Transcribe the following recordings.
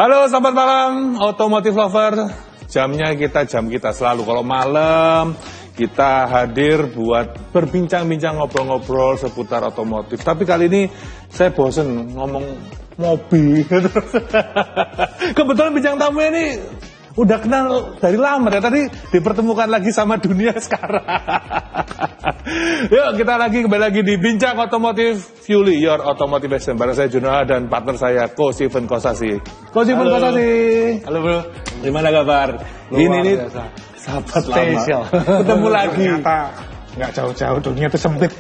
Halo, selamat malam, Automotive Lover. Jam kita selalu. Kalau malam, kita hadir buat berbincang-bincang, ngobrol-ngobrol seputar otomotif. Tapi kali ini, saya bosen ngomong mobil. Kebetulan bincang tamu ini udah kenal dari lama ya. Tadi dipertemukan lagi sama dunia sekarang. Yuk, kita kembali lagi di Bincang Otomotif Fueling Your Automotive Passion. Bareng saya Junoha dan partner saya Ko Steven Kosasi. Ko Steven Kosasi. Halo bro, Gimana kabar? Ini sahabat lama. Ketemu lagi. Ternyata nggak jauh-jauh, dunia itu sempit.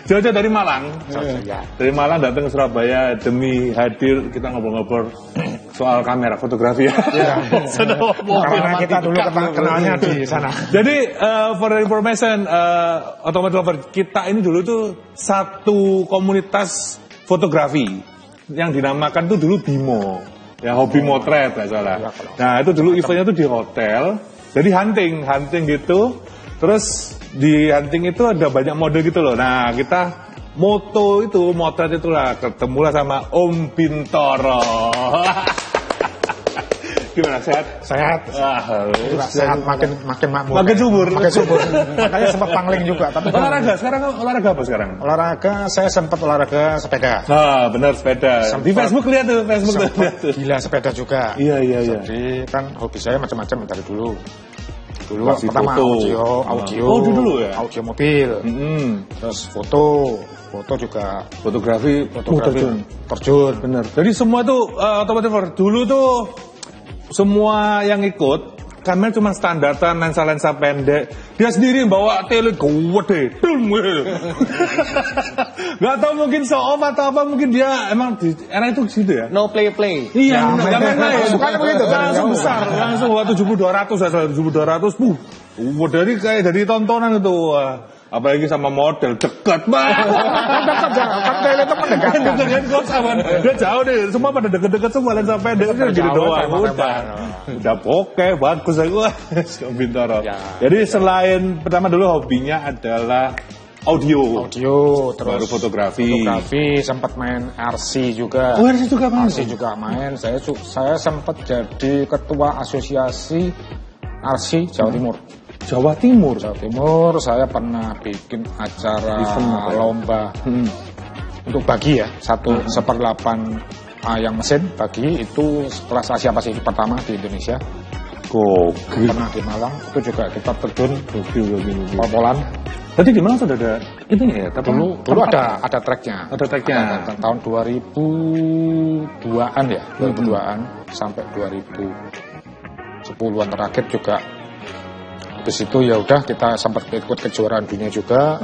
Jauh-jauh dari Malang. Ya. Dari Malang datang ke Surabaya demi hadir kita ngobrol-ngobrol soal kamera fotografi. Ya. Karena kita dulu kenalnya di sana. Jadi for the information, Automotive Lover, kita ini dulu tuh satu komunitas fotografi yang dinamakan tuh dulu BIMO, ya hobi motret nggak salah. Nah itu dulu eventnya tuh di hotel, jadi hunting gitu. Terus di hunting itu ada banyak model gitu loh. Nah kita motret itulah, ketemulah sama Om Bintoro. Gimana, sehat? Sehat. Sehat makin makmur. Makin subur. Makanya sempat pangling juga. Tapi olahraga sekarang olahraga apa sekarang? Olahraga saya sempat olahraga sepeda. Nah benar sepeda. Di Facebook lihat tuh, Gila sepeda juga. Iya. Jadi kan hobi saya macam-macam dari dulu. Masih pertama foto. audio. Oh dulu ya. Audio mobil. Terus foto juga. Fotografi. Terjun. Bener. Jadi semua tuh otomotif dulu tuh semua yang ikut kamera cuma standaran, lensa pendek. Dia sendiri bawa tele gede. Gak tau mungkin show off atau apa, mungkin dia emang di era itu gitu ya. No play. Iya, gak main-main. Sukanya begitu. Langsung besar, langsung 7200. Dari kayak dari tontonan itu. Apalagi sama model dekat banget. Udah jauh deh, semua pada deket-deket semua lensa pendek gitu doang. Udah oke, bagus aku. Bintoro. Jadi selain pertama dulu hobinya adalah audio, terus baru fotografi, sempat main RC juga. Oh, RC juga main. RC juga main. Saya sempat jadi ketua asosiasi RC Jawa Timur. Jawa Timur, saya pernah bikin acara lomba untuk bagi ya, 1/8 yang mesin bagi itu kelas Asia Pasifik pertama di Indonesia. Pernah di Malang, itu juga kita terjun pol-polan. Berarti di Malang sudah ada itunya ya? Dulu ada tracknya. Ada tracknya. Tahun 2002-an ya, 2002-an sampai 2010-an terakhir juga. Habis itu ya udah kita sempat ikut kejuaraan dunia juga,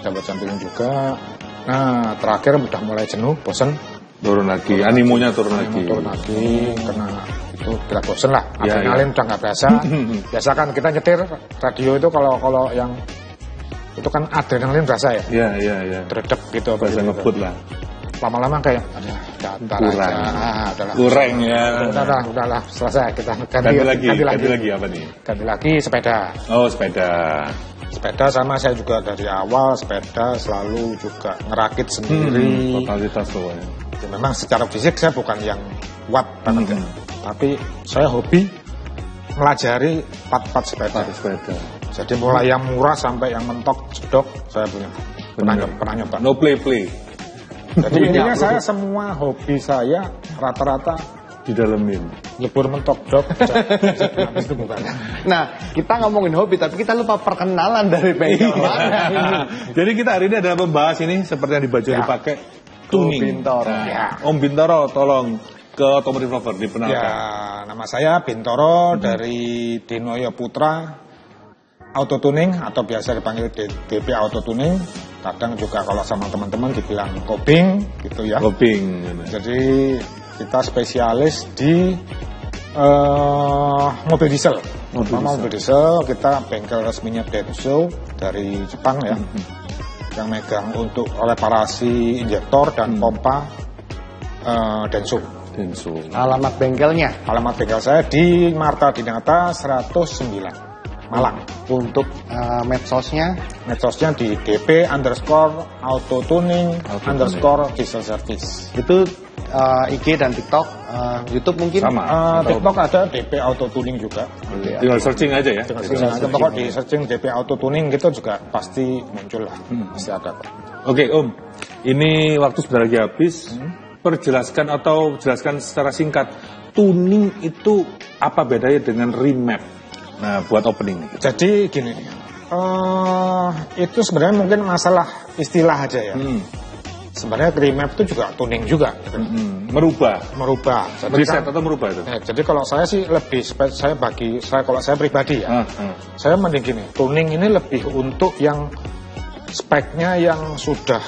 dapat champion juga. Nah terakhir udah mulai jenuh, bosen, turun lagi, animonya turun lagi, karena itu kita bosen lah, adrenalin udah nggak biasa kan kita nyetir radio itu kalau yang itu kan adrenalin berasa ya, iya, dredeg gitu, berasa ngebut lah. Lama-lama kayak kurang ya. Udahlah, selesai, kita ganti lagi apa nih? Ganti lagi sepeda. Oh, sepeda sama saya juga dari awal sepeda selalu juga ngerakit sendiri. Totalitas tuh ya. Memang secara fisik saya bukan yang kuat banget ya. Tapi saya hobi melajari part-part sepeda. Jadi mulai yang murah sampai yang mentok jedok saya punya. Pernah nyoba. No play. Jadi intinya saya semua hobi saya rata-rata didalemin. Nyebur mentok dok. Itu bukan. Nah, kita ngomongin hobi tapi kita lupa perkenalan dari bengkel mana ini. Jadi kita hari ini adalah membahas ini seperti yang di baju dipakai tuning. Om Bintoro, tolong ke Automotive Lover diperkenalkan. Ya, nama saya Bintoro dari Dinoyo Putra Auto Tuning atau biasa dipanggil DP Auto Tuning. Kadang juga kalau sama teman-teman dibilang Koping gitu ya. Koping. Jadi kita spesialis di mobil diesel. Mobil diesel kita bengkel resminya Denso dari Jepang ya. Yang megang untuk reparasi injektor dan pompa Denso. Alamat bengkelnya? Alamat bengkel saya di Marta Dinata 109. Malang. Untuk medsosnya di DP_autotuning_diesel service. Itu IG dan TikTok, YouTube mungkin. Sama. TikTok ada DP Auto Tuning juga. Tinggal searching aja ya. Pokoknya di searching DP Auto Tuning gitu juga pasti muncul lah. Pasti ada kok. Oke Om, ini waktu sebentar lagi habis. Perjelaskan atau jelaskan secara singkat, tuning itu apa bedanya dengan remap? Nah, buat opening nih. Jadi gini, itu sebenarnya mungkin masalah istilah aja ya. Sebenarnya remap itu juga tuning juga. Gitu. Merubah. Jadi reset atau merubah itu? Jadi kalau saya sih lebih, kalau saya pribadi ya, saya mending gini, tuning ini lebih untuk yang speknya yang sudah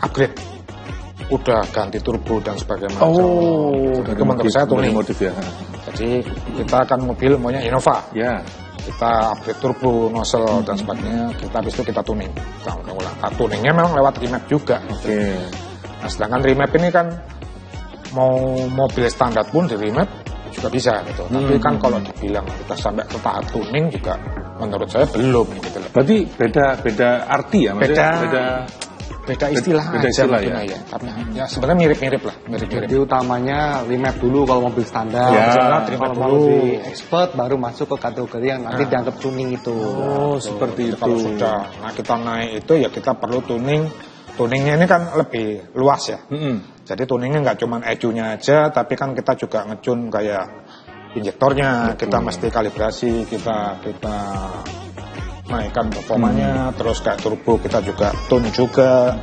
upgrade, udah ganti turbo dan sebagainya. Itu menurut saya tuning. Motif ya. Jadi kita akan mobil maunya Innova. Ya. Kita upgrade turbo, nozzle dan sebagainya. Habis itu kita tuning. Tuningnya memang lewat remap juga. Nah, sedangkan remap ini kan mau mobil standar pun di remap juga bisa gitu. Tapi kan kalau dibilang kita sampai ke tahap tuning juga menurut saya belum gitu. Berarti beda arti ya? Beda istilah ya. Tapi ya sebenarnya mirip-mirip lah. Jadi utamanya remap dulu kalau mobil standar. Kalau mau lebih expert baru masuk ke kategori yang nanti dianggap tuning itu. Seperti itu. Kalau sudah kita naik itu ya kita perlu tuning. Tuningnya ini kan lebih luas ya. Jadi tuningnya nggak cuma ECU-nya aja, tapi kan kita juga ngecun kayak injektornya, kita mesti kalibrasi, kita naikkan performanya, terus kayak turbo kita juga tune juga.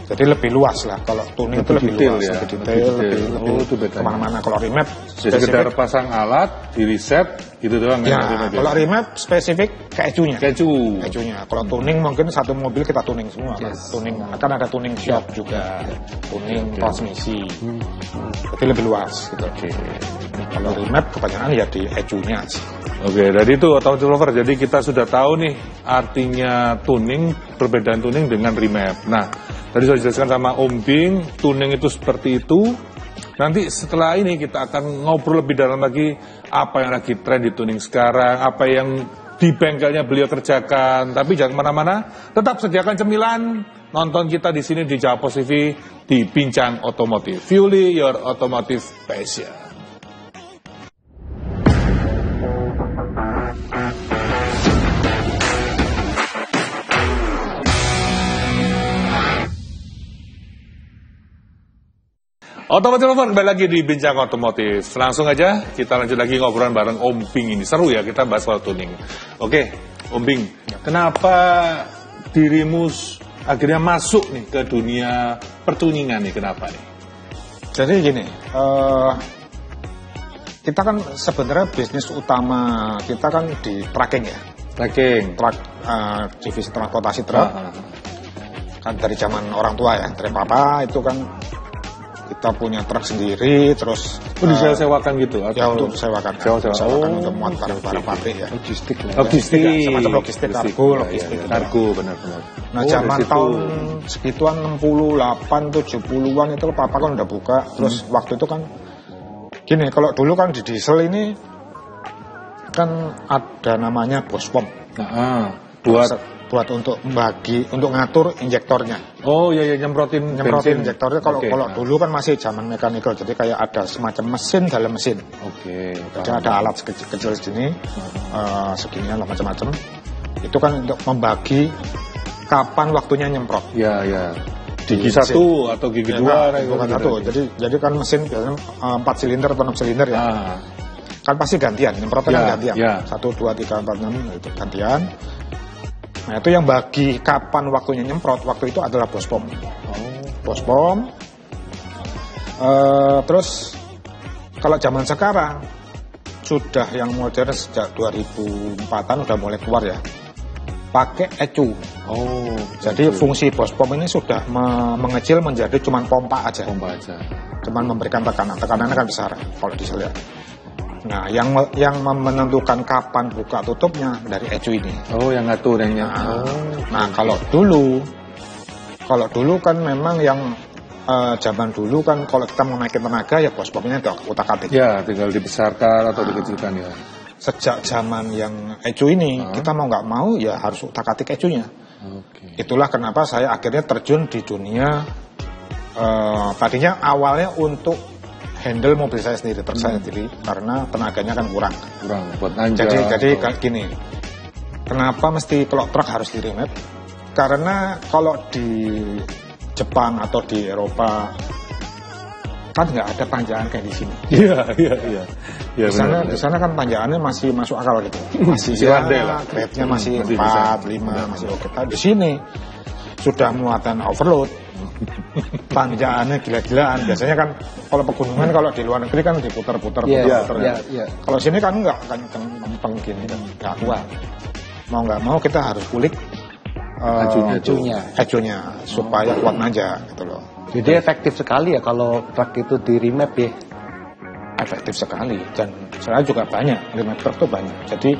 Jadi lebih luas lah kalau tuning itu lebih luas, ya? lebih detail, lebih kemana-mana. Kalau remap sekedar pasang alat, di reset gitu doang. Ya, kalau remap spesifik ke ECU-nya. Kalau tuning mungkin satu mobil kita tuning semua. Tuning akan ada tuning shop juga, tuning transmisi. Jadi lebih luas gitu. Kalau remap kebanyakan ya di ECU-nya sih. Oke, dari itu Automotive Lover. Jadi kita sudah tahu nih artinya tuning, perbedaan tuning dengan remap. Nah, tadi sudah dijelaskan sama Om Bing, tuning itu seperti itu. Nanti setelah ini kita akan ngobrol lebih dalam lagi apa yang lagi tren di tuning sekarang, apa yang di bengkelnya beliau kerjakan. Tapi jangan kemana-mana, tetap sediakan cemilan. Nonton kita di sini di Japos TV di Bincang Otomotif. Fueling your automotive passion. Otomotif Lover, kembali lagi di Bincang Otomotif. Langsung aja kita lanjut lagi ngobrolan bareng Om Bing ini. Seru ya kita bahas soal tuning. Oke, Om Bing, kenapa dirimu akhirnya masuk nih ke dunia pertuningan nih, kenapa nih? Jadi gini, kita kan sebenarnya bisnis utama kita kan di tracking ya. Divisi transportasi truk. Kan dari zaman orang tua ya, dari papa itu kan kita punya truk sendiri, terus disewakan gitu? Ya, untuk sewakan untuk muat barang-barang pabrik ya. Logistik. Semacam logistik, kargo, benar-benar. Nah, zaman tahun segituan 68, 70-an itu papa kan udah buka. Terus waktu itu kan gini, kalau dulu kan di diesel ini kan ada namanya bospom. Buat untuk ngatur injektornya. Oh iya, nyemprotin injektornya. Kalau dulu kan masih zaman mekanikal, jadi kayak ada semacam mesin dalam mesin. Jadi ada alat kecil segini, seginian lah macam-macam. Itu kan untuk membagi kapan waktunya nyemprot. Iya. Gigi 1 atau gigi 2? Bukan satu. Jadi kan mesin biasanya 4 silinder atau 6 silinder ya. Kan pasti gantian, nyemprotnya kan gantian. 1, 2, 3, 4, 6 itu gantian. Nah, itu yang bagi kapan waktunya nyemprot, waktu itu adalah bospom. Bospom. Terus kalau zaman sekarang sudah yang modern sejak 2004-an udah mulai keluar ya, pakai ECU. Jadi fungsi bospom ini sudah mengecil menjadi cuman pompa aja. Cuman memberikan tekanannya kan besar kalau diesel ya. Nah, yang menentukan kapan buka tutupnya dari ECU ini. Yang ngatur Nah, kalau dulu kan memang yang zaman dulu kan kalau kita mau naikin tenaga ya bospomnya utak-atik. Ya, tinggal dibesarkan atau dikecilkan ya. Sejak zaman yang ECU ini kita mau nggak mau ya harus utak-atik ECU-nya. Itulah kenapa saya akhirnya terjun di dunia tadinya awalnya untuk handle mobil saya sendiri, truk saya sendiri, karena tenaganya kan kurang buat nanjak. Jadi kayak gini, kenapa mesti kalau truk harus di remap? Karena kalau di Jepang atau di Eropa kan nggak ada panjaan kayak di sini. Iya. Di sana kan panjaannya masih masuk akal gitu. Masih landai lah. Grade-nya masih 4, 5, masih oke. Di sini sudah muatan overload. Panjaannya gila-gilaan. Biasanya kan kalau pegunungan, kalau di luar negeri kan diputar-putar. Kalau sini kan nggak kan kempeng gini kan nggak kuat. Mau nggak mau kita harus kulik ecunya supaya kuat nanjak gitu loh. Jadi efektif sekali ya kalau truk itu di remap ya. Efektif sekali, dan saya juga banyak remap truk tuh banyak. Jadi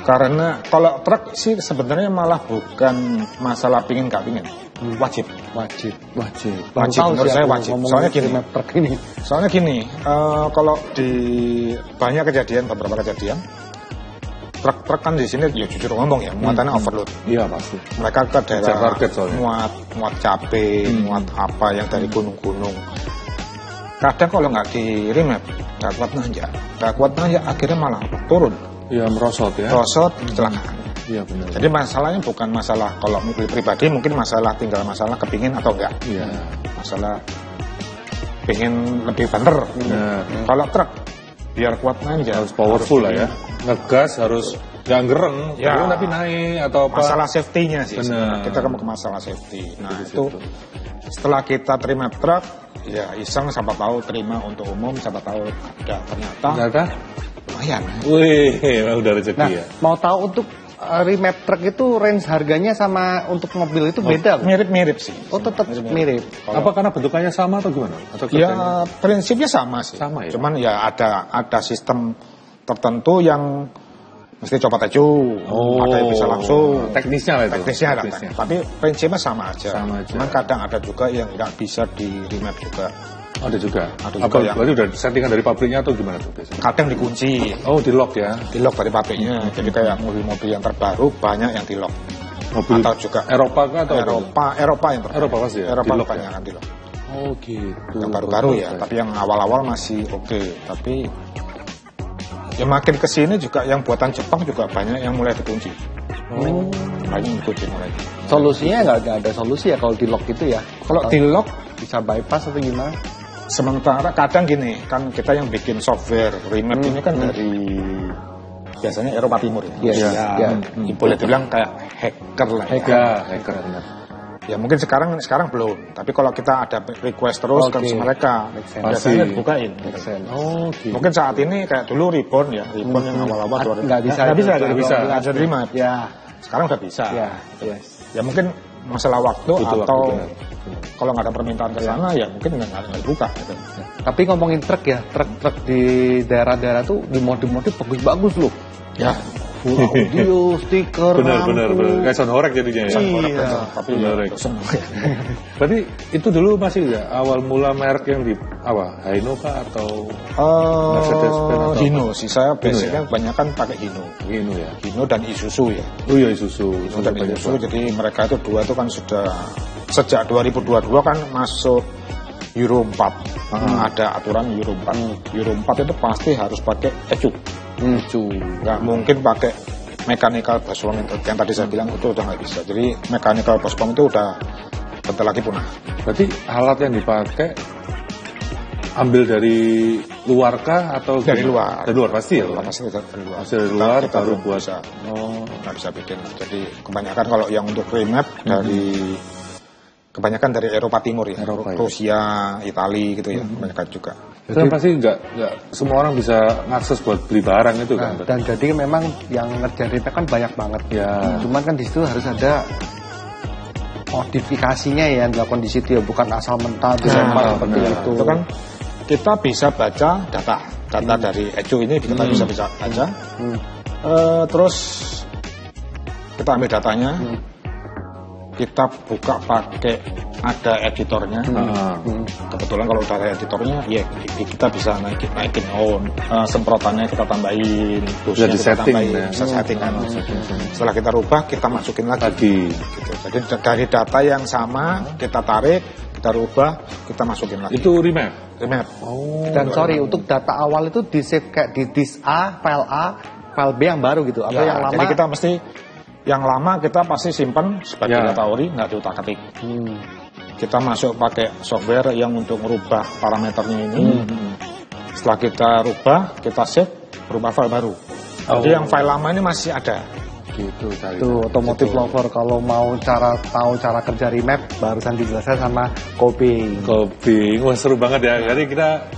karena kalau truk sih sebenarnya malah bukan masalah pingin nggak pingin, wajib. Menurut saya wajib. Soalnya gini, kalau di banyak kejadian, beberapa kejadian, truk kan di sini ya jujur ngomong ya, muatannya overload. Iya pasti. Mereka ke daerah muat cabai, muat apa yang dari gunung-gunung. Kadang kalau nggak di remap, nggak kuat nanjak, akhirnya malah turun. Iya, merosot ya. Merosot, kecelakaan. Iya benar. Jadi masalahnya bukan masalah kalau mobil pribadi, mungkin tinggal masalah kepingin atau enggak. Iya. Masalah pengen lebih banter. Kalau truk biar kuat nanjak, harus powerful lah ya. Ngegas harus nggak gereng, tapi naik atau apa. Masalah safety-nya sih. Kita kan ke masalah safety. Nah itu setelah kita terima truk, ya iseng siapa tahu terima untuk umum, siapa tahu ada ternyata lumayan. Wih, udah rezeki ya. Mau tahu untuk remap truk itu range harganya sama untuk mobil itu beda? Mirip-mirip sih. Oh tetap mirip. Apa karena bentukannya sama atau gimana? Atau ya prinsipnya sama sih. Sama ya. Cuman ya ada sistem tertentu yang mesti coba ecu, ada yang bisa langsung. Teknisnya lah itu. Teknisnya. Tapi prinsipnya sama aja. Cuman kadang ada juga yang nggak bisa di remap juga. Ada juga yang berarti udah settingan dari pabriknya atau gimana tuh biasanya? Kadang dikunci. Oh, di lock ya? Di lock dari pabriknya. Jadi kayak mobil-mobil yang terbaru banyak yang di lock. Mobil atau juga Eropa kah atau Eropa yang terbaru. Eropa pasti ya? Eropa banyak kan di lock. Oh gitu. Yang baru-baru ya, tapi yang awal-awal masih oke. Tapi ya makin kesini juga yang buatan Jepang juga banyak yang mulai dikunci. Banyak dikunci mulai. Solusinya nggak ada solusi ya kalau di lock itu ya? Kalau di lock bisa bypass atau gimana? Sementara kadang gini, kan kita yang bikin software remap ini kan dari biasanya Eropa Timur ya. Boleh dibilang kayak hacker lah. Hacker. Ya mungkin sekarang belum, tapi kalau kita ada request terus ke mereka biasanya dibukain. Mungkin saat ini kayak dulu Reborn yang awal-awal nggak bisa terima. Ya sekarang udah bisa. Ya mungkin masalah waktu atau kalau nggak ada permintaan ke sana ya mungkin nggak dibuka gitu. Tapi ngomongin truk ya, truk di daerah-daerah tuh di mode-mode bagus-bagus loh. Ya. Full audio, stiker, benar. Kayak sound horeg jadinya ya. Tapi berarti itu dulu masih ya awal mula merek yang di Hino kah atau Mercedes-Benz? Hino sih, saya basicnya kebanyakan pakai Hino ya. Hino dan Isuzu ya. Oh iya Isuzu dan Isuzu. Jadi mereka itu dua itu kan sudah sejak 2022 kan masuk Euro 4. Ada aturan Euro 4. Euro 4 itu pasti harus pakai ECU. Nggak mungkin pakai mechanical baseball yang tadi saya bilang itu udah nggak bisa. Jadi mechanical baseball itu udah bentar lagi punah. Berarti alat yang dipakai ambil dari luar kah atau dari luar? Dari luar pasti ya. Pasti dari luar. Pasti dari luar baru buat. Nggak bisa bikin. Jadi kebanyakan kalau yang untuk remap dari kebanyakan dari Eropa Timur ya, Rusia, Italia gitu ya, kebanyakan juga. Itu kan pasti nggak semua orang bisa ngakses buat beli barang itu kan. Dan jadi memang yang ngerjain remap kan banyak banget. Ya. Cuman kan di situ harus ada modifikasinya ya yang dilakukan di situ ya, bukan asal mentah dilempar seperti itu. Itu kan kita bisa baca data dari ECU ini kita bisa baca. Terus kita ambil datanya. Kita buka pakai ada editornya. Kebetulan kalau udah ada editornya, ya kita bisa naikin semprotannya kita tambahin, bisa disetting, bisa settingan. Setelah kita rubah, kita masukin lagi. Gitu. Jadi dari data yang sama kita tarik, kita rubah, kita masukin lagi. Itu remap? Remap. Oh. Dan sorry, untuk data awal itu di save kayak di disk A, file B yang baru gitu. Atau yang lama? Jadi kita mesti, yang lama kita pasti simpan sebagai data ori, nggak diutak-atik. Kita masuk pakai software yang untuk merubah parameternya ini. Setelah kita rubah, kita save, berubah file baru. Jadi yang file lama ini masih ada. Gitu, tuh otomotif lover kalau mau tahu cara kerja remap barusan dijelaskan sama Koping. Wah seru banget ya. Jadi kita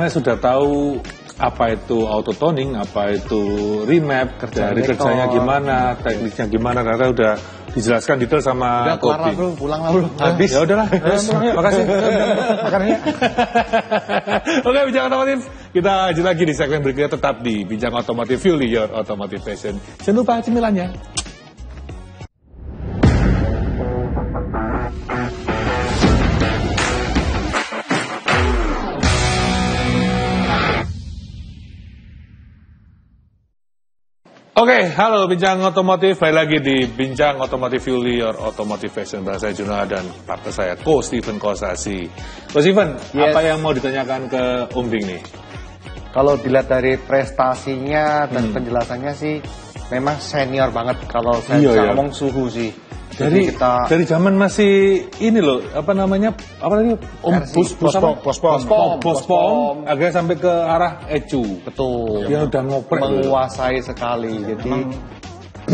sudah tahu apa itu auto toning, apa itu remap, kerjanya gimana, teknisnya gimana, ternyata udah dijelaskan detail sama udah kelar lah bro, pulang lah bro. Habis. Ya udahlah. Makasih. Makannya. Oke, Bincang Otomotif. Kita lanjut lagi di segmen berikutnya, tetap di Bincang Otomotif, Fuel Your Automotive Passion. Jangan lupa cemilannya. Oke, halo Bincang Otomotif, balik lagi di Bincang Otomotif Fuel Your Automotive Passion. Bersama saya Juna dan partner saya Ko Steven Kosasi. Ko Steven, apa yang mau ditanyakan ke Om Bing nih? Kalau dilihat dari prestasinya dan penjelasannya sih memang senior banget kalau saya bisa ngomong suhu sih. Dari zaman masih ini loh, apa tadi Pospom agak sampai ke arah ECU. Betul. Dia udah ngoprek menguasai sekali. Jadi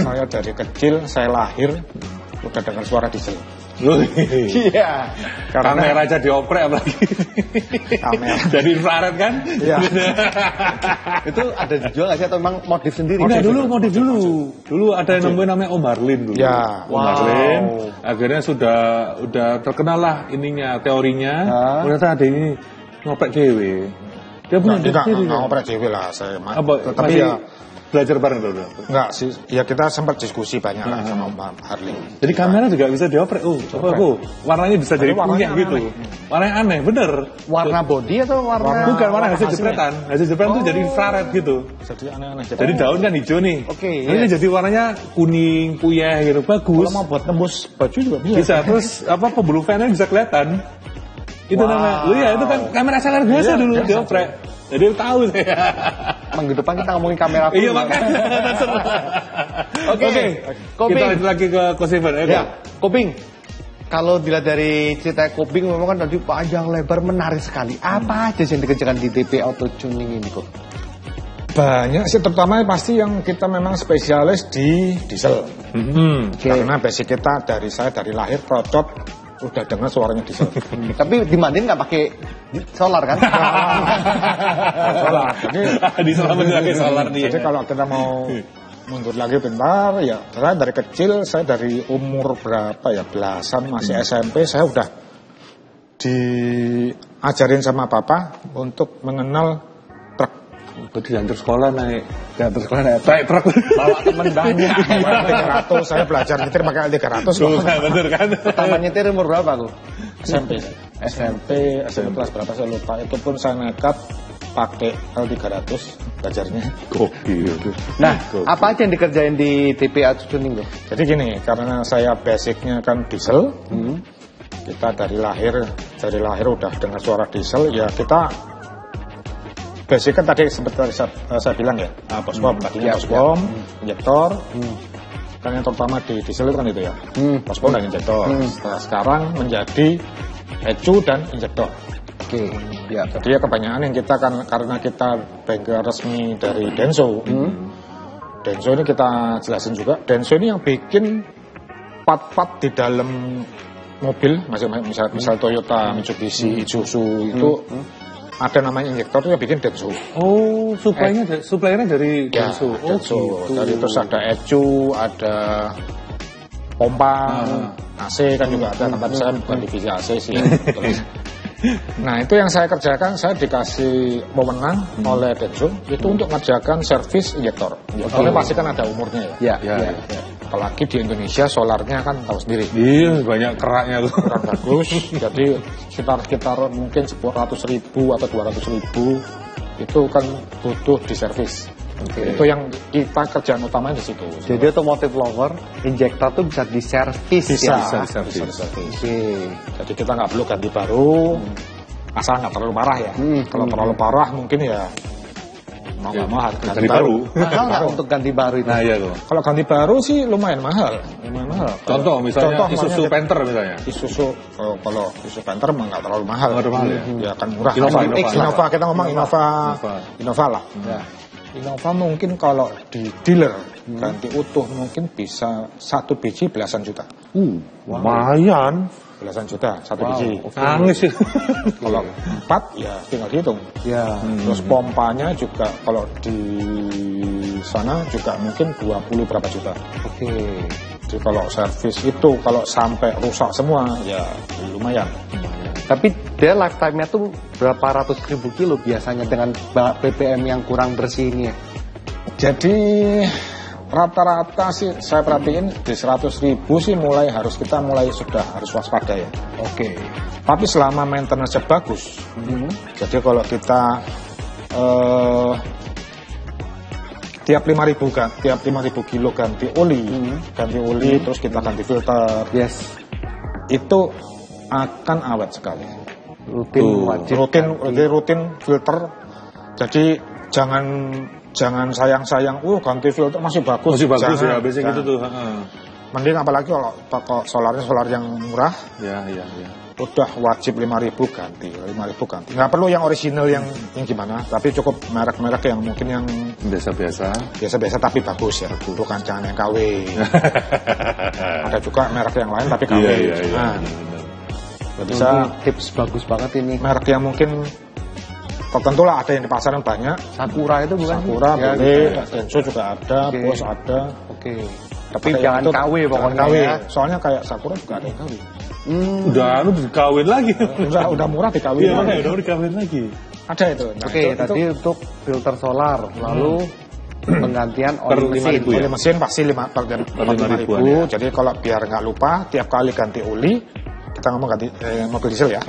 saya dari kecil, saya lahir udah dengar suara diesel. Iya. Kamera aja dioprek apalagi. Kamera. Jadi infrared kan? Iya. Itu ada dijual nggak sih atau memang modif sendiri? Enggak, modif dulu. Dulu ada yang namanya Om Harlin dulu. Ya. Om Harlin. Akhirnya udah terkenal lah ininya, teorinya. Ternyata ada ini ngoprek cewek. Dia punya sendiri. Enggak ngoprek cewek lah saya. Tapi ya belajar bareng dulu. Enggak sih, ya kita sempat diskusi banyak lah sama Om Harlin. Jadi kamera juga bisa dioprek. Warnanya bisa jadi punya gitu. Warnanya aneh, bener. Warna body atau warna? Bukan, warna hasil jepretan. Hasil jepretan itu jadi infrared gitu. Jadi aneh-aneh. Jadi daun kan hijau nih. Oke. Ini jadi warnanya kuning, puyeh gitu, bagus. Kalau mau buat tembus baju juga bisa. Bisa, terus pembuluh fan-nya bisa kelihatan. Itu namanya. Itu kan kamera SLR biasa dulu dioprek. Jadi tahu saya. Minggu depan kita ngomongin kamera. Iya makanya. Oke. Kita lanjut lagi ke Ko-Steven. Ya, Koping. Kalau dilihat dari cerita Koping memang kan tadi panjang lebar menarik sekali. Apa aja yang dikerjakan di TP Auto Tuning ini kok? Banyak sih, terutama pasti yang kita memang spesialis di diesel. Karena basic kita saya dari lahir procot udah dengar suaranya diesel. Tapi dimandiin nggak pakai solar kan? Solar. Jadi diselamatin pakai solar dia. Jadi kalau kita mau mundur lagi bentar, ya saya dari kecil, saya dari umur berapa ya, belasan masih SMP, saya udah diajarin sama papa untuk mengenal truk. Diantar sekolah naik truk, bawa temen banyak. 300, saya belajar nyetir pakai L300. Bener kan? Pertama nyetir umur berapa tuh? SMP kelas berapa saya lupa. Itu pun saya nekat pakai L300 belajarnya. Gokil. Nah, apa aja yang dikerjain di TP Auto Tuning tuh? Jadi gini, karena saya basicnya kan diesel, kita dari lahir udah dengar suara diesel, ya kita basic kan tadi seperti saya bilang ya, Pospom tadinya Pospom, injektor, kan yang terutama di diesel itu kan itu ya, Pospom dan injektor. Sekarang menjadi ECU dan injektor. Oke, ya. Jadi ya kebanyakan yang kita kan karena kita bengkel resmi dari Denso. Denso ini kita jelasin juga. Denso ini yang bikin part-part di dalam mobil, misal Toyota, Mitsubishi, Isuzu itu. Ada namanya injektor itu yang bikin Denso. Oh, suplainya dari Denso. Denso. Dari terus ada ECU, ada pompa, AC kan juga ada. Tempat saya bukan divisi AC sih. Nah itu yang saya kerjakan, saya dikasih wewenang oleh Denso itu untuk mengerjakan servis injektor. Injektornya pasti kan ada umurnya ya. Ya. Apalagi di Indonesia solarnya kan tahu sendiri. Iya, banyak keraknya tuh. Kerak bagus. Jadi sekitar mungkin 100.000 atau 200.000 itu kan butuh diservis. Itu yang kita kerjaan utama di situ. Jadi otomotif lover, injektor tuh bisa diservis bisa. Jadi kita nggak perlu ganti baru, asal nggak terlalu parah ya. Kalau terlalu parah mungkin ya mau nggak mau ganti baru. Mahal nggak untuk ganti baru itu? Nah iya tuh. Kalau ganti baru sih lumayan mahal. Contoh misalnya Isuzu Panther misalnya. Isuzu kalau Isuzu Panther nggak terlalu mahal. Ya kan murah. Innova kita ngomong Innova lah. Innova mungkin kalau di dealer ganti utuh mungkin bisa 1 biji belasan juta. Lumayan. Belasan juta 1 biji. Nangis sih. Kalau 4 ya tinggal dihitung. Ya. Terus pompanya juga kalau di sana juga mungkin 20 berapa juta. Jadi kalau servis itu kalau sampai rusak semua ya lumayan. Tapi dia lifetime-nya tuh berapa ratus ribu kilo biasanya dengan BBM yang kurang bersih ini ya? Jadi rata-rata sih saya perhatiin di 100.000 sih kita mulai sudah harus waspada ya. Tapi selama maintenance-nya bagus, jadi kalau kita tiap 5.000 kilo ganti oli, terus kita ganti filter, itu akan awet sekali. Rutin filter. Jadi jangan sayang-sayang, ganti filter masih bagus ya, biasanya gitu tuh. Mending apalagi kalau solar yang murah. Ya. Udah wajib 5.000 ganti. Nggak perlu yang original yang gimana, tapi cukup merek-merek yang mungkin yang biasa tapi bagus ya. Bukan jangan yang KW. Ada juga merek yang lain tapi KW. Bisa tips bagus banget ini. Merek yang mungkin tertentu lah, ada yang di pasaran banyak. Sakura itu bukan? Sakura boleh, Denso juga ada, Bose ada. Tapi jangan KW pokoknya. Ya. Soalnya kayak Sakura juga ada yang KW. Udah dikawin lagi. Udah murah dikawin. Iya, udah dikawin lagi. Ada itu. Tadi untuk filter solar, lalu penggantian oli mesin pasti 5.000. Jadi kalau biar nggak lupa, tiap kali ganti oli, kita ngomong ganti mobil diesel ya.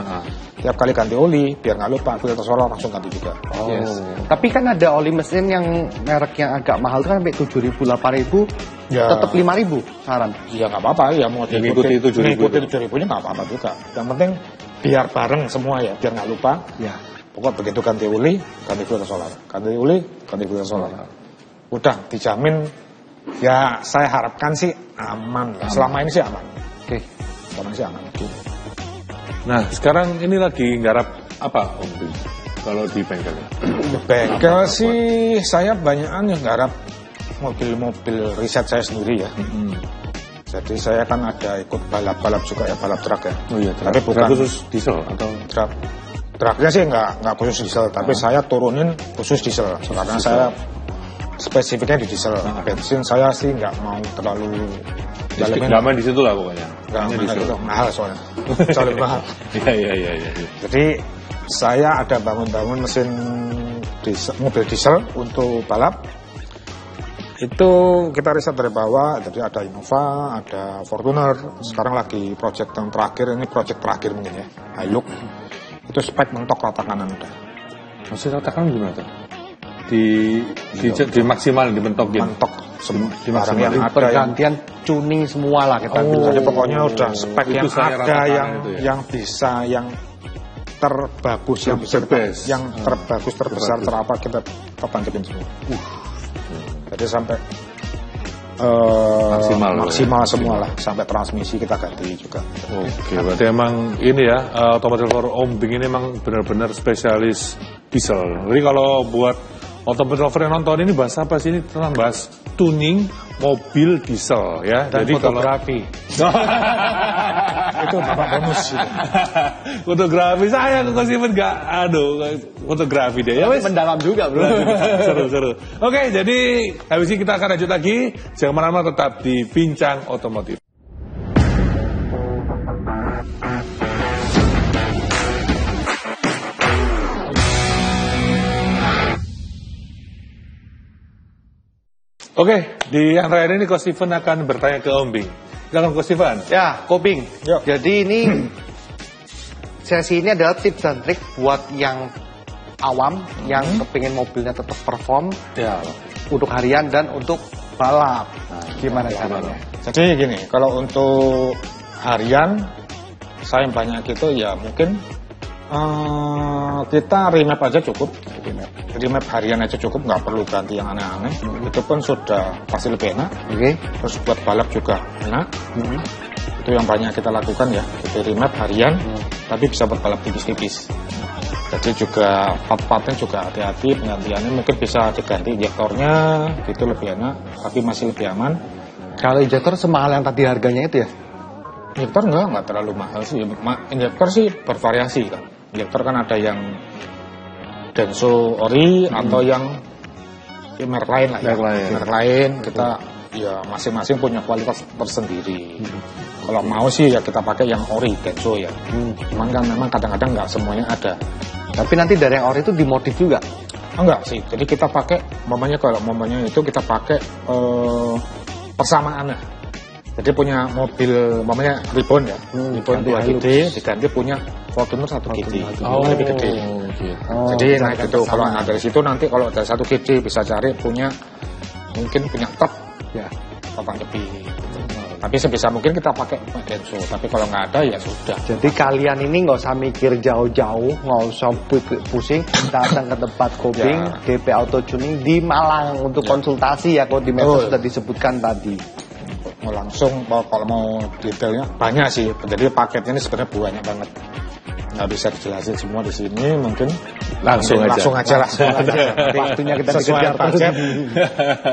Tiap kali ganti oli, biar nggak lupa filter solar langsung ganti juga. Tapi kan ada oli mesin yang merek yang agak mahal kan sampai 7.000, 8.000, tetap 5.000 saran. Ya nggak apa-apa ya, mau ngikutin 7.000-nya nggak apa-apa juga. Yang penting biar bareng semua ya, biar nggak lupa. Pokoknya begitu ganti oli, ganti filter solar. Ganti oli, ganti filter solar. Udah dijamin. Ya saya harapkan sih aman. Selama ini sih aman. Selama ini sih aman. Nah sekarang ini lagi nggarap apa Om Bing? Kalau di bengkel? Bengkel sih saya banyakan yang nggarap mobil-mobil riset saya sendiri ya. Jadi saya kan ada ikut balap-balap juga ya, balap truk ya. Tapi bukan khusus diesel atau truk? Truknya sih nggak khusus diesel, tapi saya turunin khusus diesel karena saya spesifiknya di diesel. Bensin saya sih nggak mau terlalu Nyaman di situ lah pokoknya. Nggak mahal soalnya. Soalnya mahal. Iya. Jadi saya ada bangun mesin diesel, mobil diesel untuk balap. Itu kita riset dari bawah, jadi ada Innova, ada Fortuner. Sekarang lagi project yang terakhir, ini project terakhir mungkin ya, Hilux. Itu spek mentok rata kanan udah. Maksudnya rata kanan gimana tuh? Di maksimal dibentokin. Mentok semua. Di maksimal yang pergantian tuning semua lah kita. Jadi pokoknya udah spek yang ada yang bisa yang terbagus yang bisa yang terbagus terbesar terapa kita tancapin semua. Jadi sampai maksimal semua lah, sampai transmisi kita ganti juga. Berarti emang ini ya, Automotive Lover Om Bing ini emang benar-benar spesialis diesel. Jadi kalau buat Automotive Lover yang nonton ini bahas apa sih? Ini tentang bahas tuning mobil diesel ya. Dan jadi fotografi. Itu bapak bonus gitu. Fotografi saya ke Kosimen nggak, fotografi dia. Ya wes. Mendalam juga bro. Seru. Oke, jadi habis ini kita akan lanjut lagi. Jangan kemana-mana, tetap di Bincang Otomotif. Oke, di yang terakhir ini Coach Steven akan bertanya ke Om Bing. Silakan Coach Steven. Ya, Kobing. Jadi ini sesi ini adalah tips dan trik buat yang awam yang kepingin mobilnya tetap perform. Ya. untuk harian dan untuk balap. Nah, gimana caranya? Jadi gini, kalau untuk harian saya yang banyak itu ya mungkin kita remap aja cukup. Remap harian aja cukup, nggak perlu ganti yang aneh-aneh. Itu pun sudah pasti lebih enak. Terus buat balap juga enak. Itu yang banyak kita lakukan ya. Jadi remap harian, tapi bisa buat balap tipis-tipis. Jadi juga part-partnya juga hati-hati, penggantiannya mungkin bisa diganti injektornya, gitu lebih enak, tapi masih lebih aman. Kalau injektor semahal yang tadi harganya itu ya? Injektor nggak terlalu mahal sih. Injektor sih bervariasi kan. Injektor kan ada yang Denso Ori atau yang merek lain lah ya. Merek lain kita ya masing-masing punya kualitas tersendiri. Kalau mau sih ya kita pakai yang Ori Denso ya. Cuman kan memang kadang-kadang nggak semuanya ada. Tapi nanti dari yang ori itu dimodif juga? Enggak sih, jadi kita pakai, kalau itu kita pakai persamaannya. Jadi punya mobil, Ribbon ya, Ribbon 2 GD, diganti punya Fortuner 1 GD, lebih gede. Jadi naik itu, kalau dari situ nanti kalau dari 1 GD bisa cari mungkin punya truk, ya, papan lebih. Tapi sebisa mungkin kita pakai Denso. Tapi kalau nggak ada ya sudah. Jadi kalian ini nggak usah mikir jauh-jauh, nggak usah pusing, datang ke tempat Koping, DP Auto Tuning di Malang untuk konsultasi ya. Kalau di medsos sudah disebutkan tadi. Langsung kalau mau detailnya banyak sih. Jadi paketnya ini sebenarnya banyak banget. Nggak bisa dijelasin semua di sini. Mungkin langsung aja lah. Waktunya kita sesuai budget.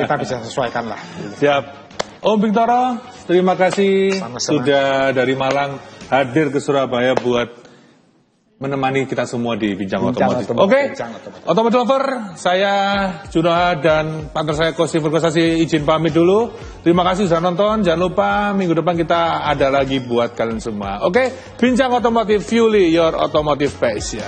Kita bisa sesuaikan lah. Siap. Om Bintoro, terima kasih sudah dari Malang hadir ke Surabaya buat menemani kita semua di Bincang Otomotif. Oke, Otomotif Lover, saya Junaha dan partner saya Kosti Verkosasi izin pamit dulu. Terima kasih sudah nonton, jangan lupa minggu depan kita ada lagi buat kalian semua. Oke, Bincang Otomotif, fueling your automotive passion.